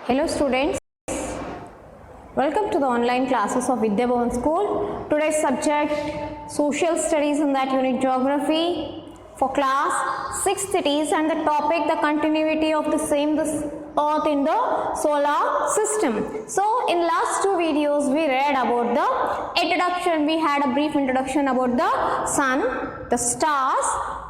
Hello students, welcome to the online classes of Vidya Bhavan School. Today's subject Social Studies, in that unit Geography for class 6th it is, and the topic the continuity of the same, this Earth in the solar system. So in last two videos we read about the introduction, we had a brief introduction about the sun, the stars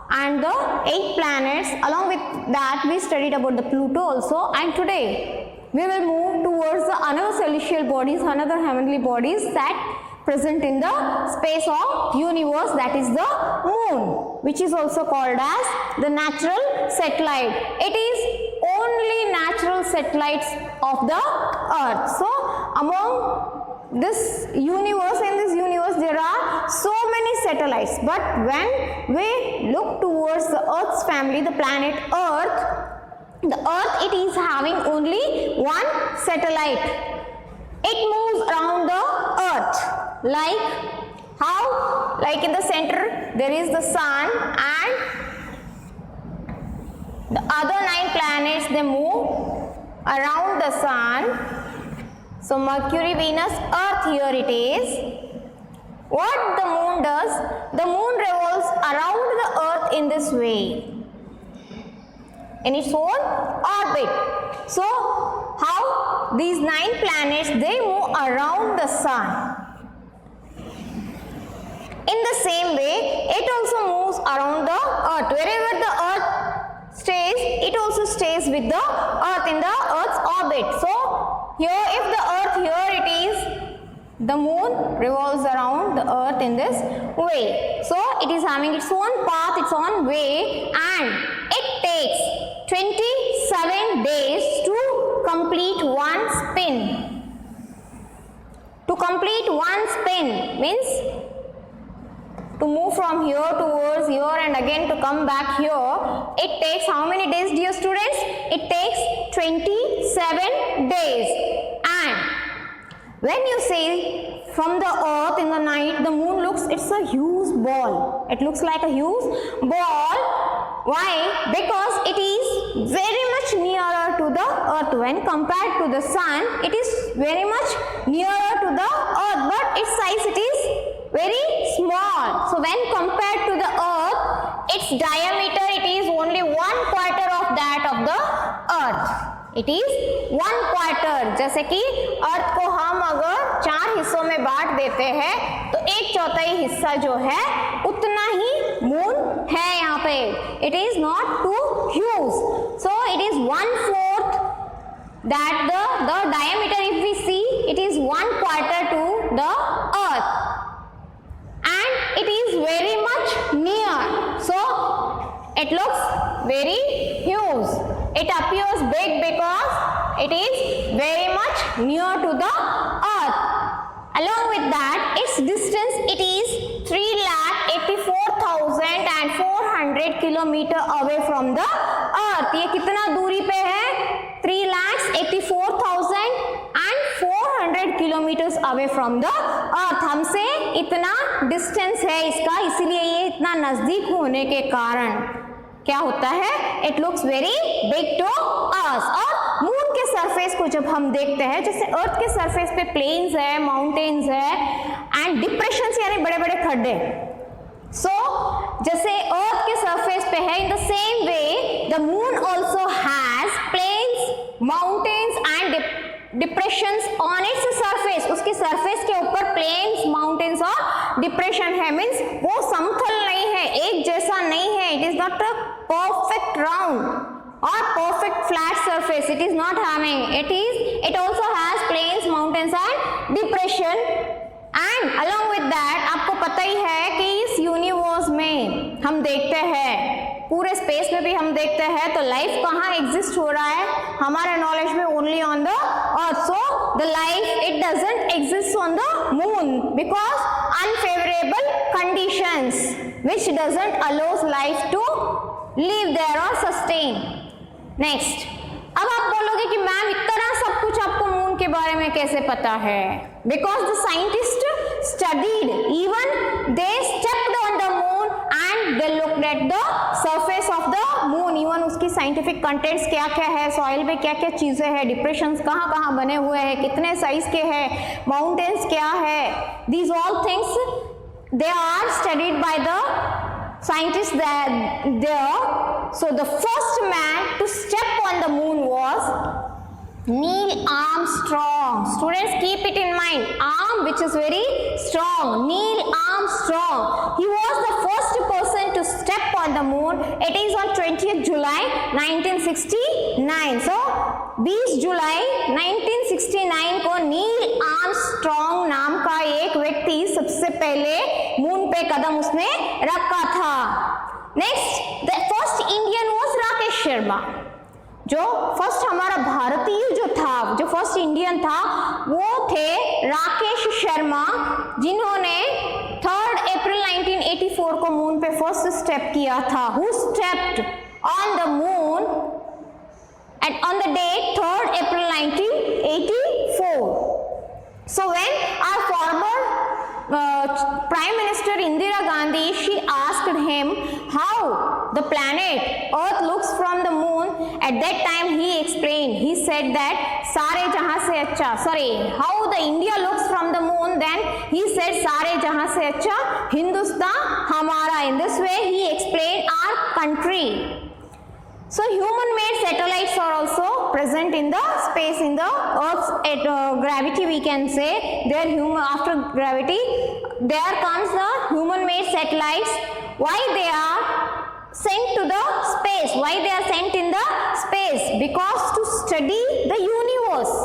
and the 8 planets. Along with that we studied about the Pluto also, and today we will move towards the another celestial bodies, another heavenly bodies that present in the space of universe, that is the moon, which is also called as the natural satellite. It is only natural satellites of the earth. So among this universe, in this universe there are so many satellites, but when we look towards the earth's family, the planet earth, the earth, it is having only one satellite. It moves around the earth like how? Like in the center there is the sun, and the other 9 planets, they move around the sun. So Mercury, Venus, Earth, here it is. What the moon does? The moon revolves around the earth in this way, in its own orbit. So how these 9 planets, they move around the sun. In the same way, it also moves around the earth. Wherever the earth stays, it also stays with the earth in the earth's orbit. So here, if the earth, here it is, the moon revolves around the earth in this way. So it is having its own path, its own way, and it takes 27 days to complete one spin. To complete one spin means to move from here towards here and again to come back here, it takes how many days, dear students? It takes 27 days. And when you see from the earth in the night, the moon looks, it's a huge ball. It looks like a huge ball. Why? Because it is very much nearer to the earth. When compared to the sun, it is very much nearer to the earth, but its size, it is very small. So when compared to the earth, its diameter, it is only 1/4 of that of the earth. It is 1/4. जैसे कि अर्थ को हम अगर 4 हिस्सों में बांट देते हैं तो 1/4 हिस्सा जो है उतना ही मून है यहाँ पे. It is not too huge. So it is 1/4 that the diameter, if we see, it is 1/4 to the earth, and it is very much near. So it looks very huge. It appears big because it is very much near to the earth. Along with that, its distance, it is 3,84,400 kilometer away from the earth. ये कितना दूरी पे है? 3,84,400 kilometers away from the earth. हमसे इतना distance है इसका, इसीलिए ये इतना नजदीक होने के कारण क्या होता है? It looks very big to us. और मून के सरफेस को जब हम देखते हैं, जैसे अर्थ के सरफेस पे प्लेन्स है, माउंटेन्स है एंड डिप्रेशंस यानी बड़े बड़े खड्डे. सो जैसे अर्थ के सरफेस पे है, in the same way the moon also has plains, mountains and depressions on its surface. उसके सरफेस के ऊपर प्लेन्स, माउंटेन्स और डिप्रेशन है. मीन्स वो समतल नहीं है, एक जैसा नहीं है. It is not a perfect round or perfect flat surface. It is not having. It also has plains, mountains and depression. And along with that, आपको पता ही है कि इस यूनिवर्स में हम देखते हैं, पूरे स्पेस में भी हम देखते हैं, तो लाइफ कहाँ एग्जिस्ट हो रहा है हमारे नॉलेज में? Only on the earth. So the life, it doesn't exist on the moon because unfavourable conditions which doesn't allows life to live there or sustain. Next, अब आप बोलोगे कि मैम इतना सब कुछ आपको मून के बारे में कैसे पता है? Because the scientists studied, even they stepped on the moon and they looked at the surface of the moon. Even उसकी scientific contents क्या क्या है, soil में क्या क्या चीजें हैं, depressions कहाँ कहाँ बने हुए हैं, कितने size के हैं, mountains क्या है, these all things they are studied by the scientists there. So the first man to step on the moon was Neil Armstrong. Students, keep it in mind. Arm, which is very strong. Neil Armstrong. He was the first person to step on the moon. It is on 20th July 1969. So 20 जुलाई 1969 को Neil Armstrong नाम का एक व्यक्ति सबसे पहले moon पे कदम उसने रखा था. Next, the first Indian was Rakesh Sharma. जो फर्स्ट हमारा भारतीय जो था, जो फर्स्ट इंडियन था, वो थे राकेश शर्मा, जिन्होंने 3 अप्रैल 1984 को मून पे फर्स्ट स्टेप किया था. Who stepped on the moon and on the date 3rd April 1984. So when our former Prime Minister Indira Gandhi, she asked him how the planet Earth looks from the moon. At that time he explained, he said that सारे जहां से अच्छा, sorry, how the India looks from the moon, then he said सारे जहां से अच्छा हिंदुस्तान हमारा. In this way he explained our country. So human-made satellites are also present in the space, in the Earth's gravity, we can say. There after gravity, there comes the human-made satellites. Why they are sent to the space? Why they are sent in the space? Because to study the universe,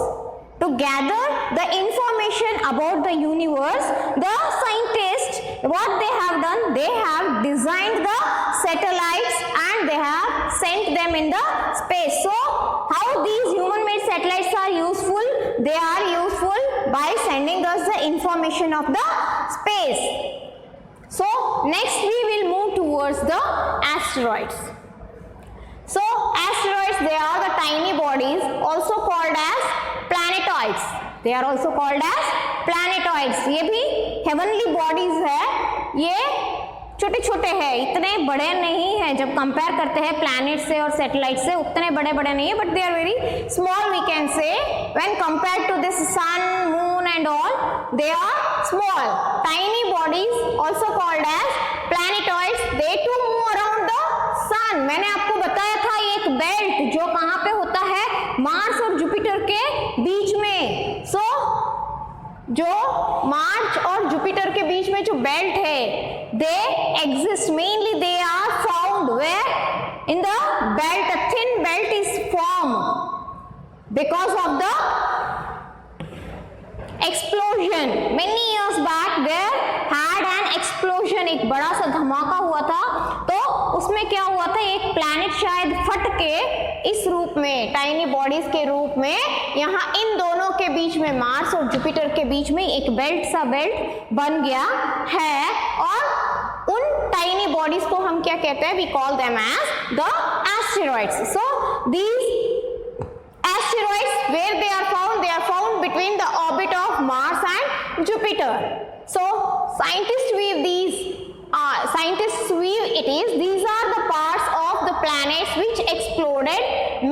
to gather the information about the universe, the scientists, what they have done, they have designed the satellites and they have sent them in the space. So how these human-made satellites are useful? They are useful by sending us the information of the space. So next we will move towards the asteroids. So asteroids, they are the tiny bodies, also called as planetoids. They are also called as planetoids. ये भी heavenly bodies है, ये छोटे छोटे हैं, इतने बड़े नहीं हैं. जब कंपेयर करते हैं प्लैनेट से और सैटेलाइट से, उतने बड़े बड़े नहीं है, but they are very small, we can say. When compared to this sun, moon and all, they are small. Tiny bodies also called as planetoids. They too move around the sun. मैंने आपको बताया था ये एक belt जो कहाँ पे होता है, मार्स और जुपिटर के बीच में. सो जो मार्स और जुपिटर के बीच में जो बेल्ट है, they exist, mainly they are found where in the belt. A thin belt is formed because of the explosion. Many years back there had an explosion. एक बड़ा सा धमाका हुआ था, तो उसमें क्या हुआ था, एक प्लैनेट शायद फट के इस रूप में, टाइनी बॉडीज के रूप में, यहाँ इन दोनों के बीच में, मार्स और जुपिटर के बीच में एक बेल्ट सा बेल्ट बन गया है. और उन टाइनी बॉडीज को हम क्या कहते हैं, we call them as the asteroids. So these asteroids, where they are found between the orbit of Mars and Jupiter. So scientists weave it is, these are the parts of the planets which exploded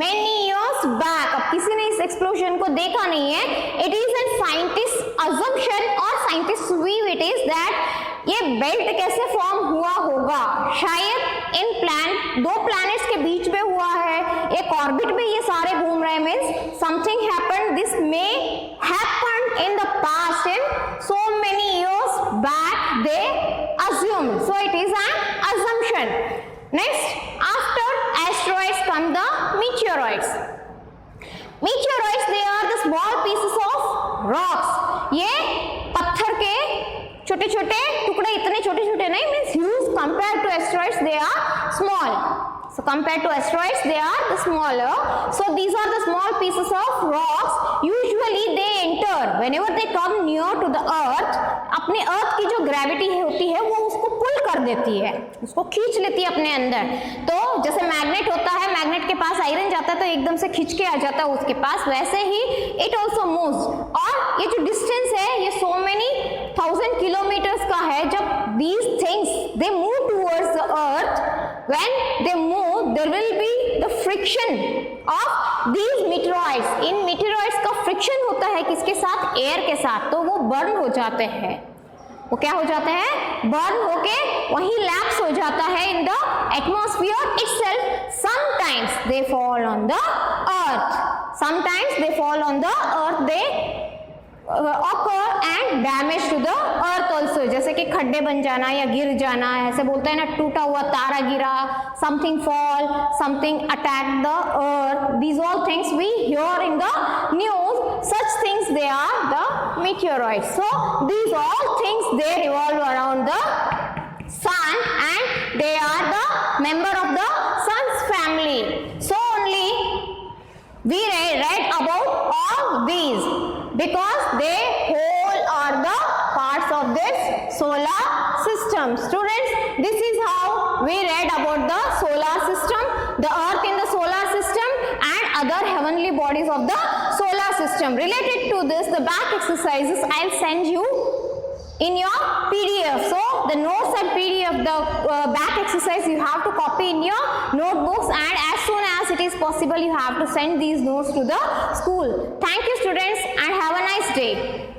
many years back. अब किसी ने इस explosion को देखा नहीं है. It is a scientist assumption और scientists weave it is that ये बेल्ट कैसे फॉर्म हुआ होगा. शायद इन दो प्लैनेट्स के बीच में हुआ है, एक ऑर्बिट में ये सारे घूम रहे हैं, means something happened. This may happened in the past, in so many years back they assume. So it is an assumption. Next, after asteroids come the meteoroids. Meteoroids, they are the small pieces of rocks. ये पत्थर के छोटे छोटे टुकड़े, इतने छोटे छोटे नहीं, means huge. Compare to asteroids they are small. So compared to asteroids, they are the smaller. So these are the small pieces of rocks. Usually they enter whenever they come near to the earth. अपने अर्थ की जो gravity होती है वो उसको पुल कर देती है, उसको खींच लेती है अपने अंदर. तो जैसे मैग्नेट होता है, मैग्नेट के पास आयरन जाता है तो एकदम से खींच के आ जाता है उसके पास, वैसे ही इट ऑल्सो मूव्स. और ये जो डिस्टेंस है ये so many 1000 किलोमीटर्स का है. जब these things they move towards the earth, when they move there will be the friction of these meteoroids. In meteoroids का friction होता है किसके साथ? एयर के साथ, तो वो बर्न हो जाते हैं. वो क्या हो जाते हैं? बर्न होके वही लैप्स हो जाता है in the atmosphere itself. Sometimes they fall on the earth, sometimes they fall on the earth, they occur and damage to the earth also. जैसे कि खड्डे बन जाना या गिर जाना, ऐसे बोलते हैं ना, टूटा हुआ तारा गिरा, something fall, something attack the earth. These all things we hear in the news. Such things they are the meteoroids. So these all things they revolve around the sun and they are the member of the sun's family. So only we read about all these because they whole are the parts of this solar system. Students, this is how we read about the solar system, the earth in the solar system and other heavenly bodies of the solar system. Related to this, the back exercises I'll send you in your PDF. So the notes and PDF, the back exercise you have to copy in your notebooks, and as soon as it is possible you have to send these notes to the school. Thank you students and have a nice day.